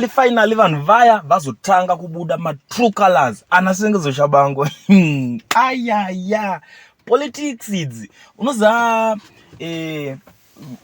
finally vanhu vaya vazotanga kubuda ma-true colors anasengezo Tshabangu. Ayaya politics idzi unoziva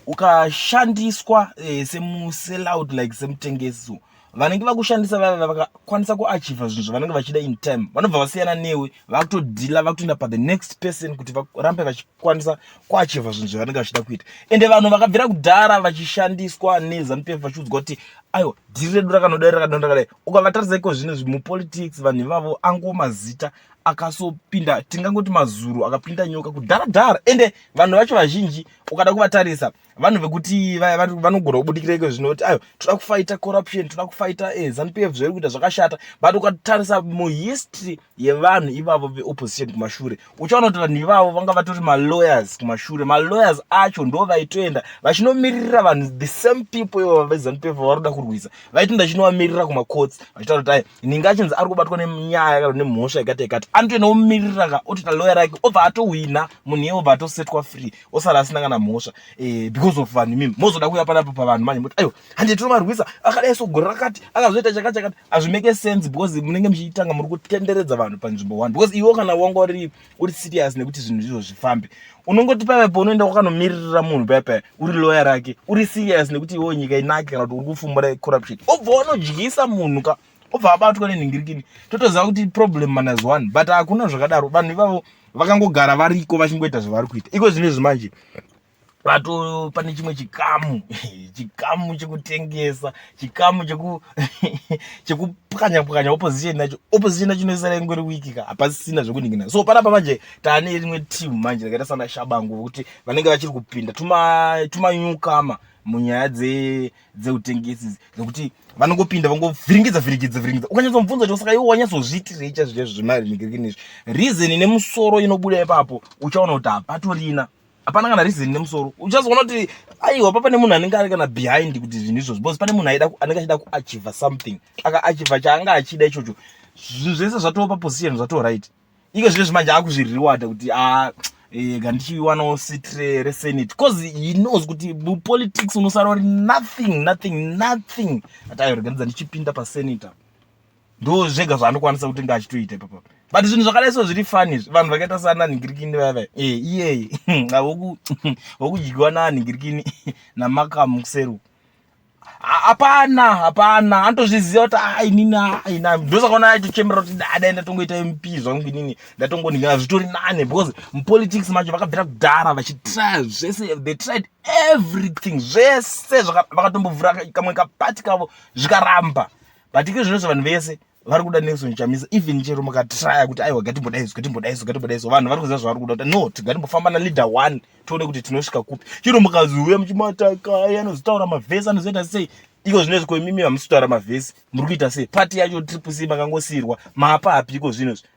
ukashandiswa semusellout like semutengesi vanenge vakushandisa vava vakakwanisa kuachieva zvinhu zvavanenge vachida in time vanobva vasiyana newe vakutodhila vakutoenda pa the next person kuti varambe vachikwanisa kuachieva zvinhu zvavanenge vachida kuita ende vanhu vakabvira kudhara vachishandiswa neZANU-PF vachiudzwa kuti aiwa dhiri redu rakadai ukavatarisa iko zvino mupolitics vanhu ivavo ango mazita akasopinda tingangoti mazuru akapinda nyoka kudhara ende vanhu vacho vazhinji ukada kuvatarisa vanhu vekuti vanogona kubudikira iko zvinoti ayo toda kufaita corruption toda kufaita ZANU-PF zviri kuita zvakashata but ukatarisa muhistory yevanhu ivavo veopposition kumashure uchaona kuti vanhu ivavo vanga vatori malawyers kumashure malawyers acho ndo vaitoenda vachinomiririra vanhu the same people ivavo veZANU-PF varoda kurwisa vaitoenda chinovamirira kumacourts vachitaura kuti ai ningachinzi ari kubatwa nenyaya kana nemhosva yakati anotoenda omiririra otita lawyer rake obva atowina munhu iye obva atosetwa free osara asina kana mhosva because of vanhu mimi mozoda kuuya panapo pavanhu manje muti ayo hande tinomarwisa akadai so gore rakati akazoita chakati azvimeke sense because munenge muchiitanga muri kutenderedza vanhu panzvimbo 1 because iwe kana wanga uri serious nekuti zvinhu izvo zvifambe unongoti paipo unoenda kwakanomiririra munhu paipa uri lawyer rake uri serious nekuti iwe nyika inake kana kuti uri kufumura corruption obva unodyisa munhu ka obva abatwa nenhingirikini totoziva kuti problem -1 but hakuna zvakadaro vanhu ivavo vakangogara variko vachingoita zvavari kuita iko zvinezvi manje vato pane chimwe chikamu chekutengesa chikamu chekupukanya opposition nacho inoisara ingori wikika hapasisina zvekuningina so panapa manje taane rimwe team manje rakaita sana Tshabangu kuti vanenge vachiri kupinda tumanyukama munyaya dzeutengesi dzekuti vanongopinda vangovhiringidza ukanyatsomubvunza kuti saka iwe wanyatsozviitirei chazvo zvemarinhingirikini reason nemusoro inobuda ipapo uchaona kuti hapatorina hapana kana reason nemusoro uchazoona kuti aiwa papa nemunhu anenge ari kana behind kuti zvinhu izvozvo because pane munhu anenge achida kuachieva something akaachieva chaanga achida ichocho zvinhu zvese zvatova paposition zvatova right iko zvinezvi manje akuzvirewada kuti gandichiwanawo seat resenate because he knows kuti mupolitics unosara uri nothing ati ayo reganidza ndichipinda pasenator ndo zvega zvaanokwanisa kuti ngachitoita ipapo but zvinhu zvakadai so zviri fani vanhu vakaita sana nhingirikini vava iyeye wokudyiwa nanhingirikini namakamu kuseru hapana anotozviziva kuti aina ndosakaona achichembera kuti adaenda tongoita MP zvangu inini ndatongoningina zvitori nane because mupolitics macho vakabvira kudhara vachitry zvese they tried everything zvese vakatombovhura kamwe kapati kavo zvikaramba but iko zvinozvo vanhu vese vari kuda Nelson Chamisa even chero mukatraya kuti aiwa gatimbodaiso vanhu vari kuziva zvavari kuda kuti no tigatimbofamba naleader 1 tione kuti tinosvika kupi chiro mukaziuya muchimataka anozotaura mavhesi anozoita sei iko zvinezvi koimimi hamusitaura mavhesi muri kuita sei pati yacho triple C makangosiyirwa maapapi iko zvinezvi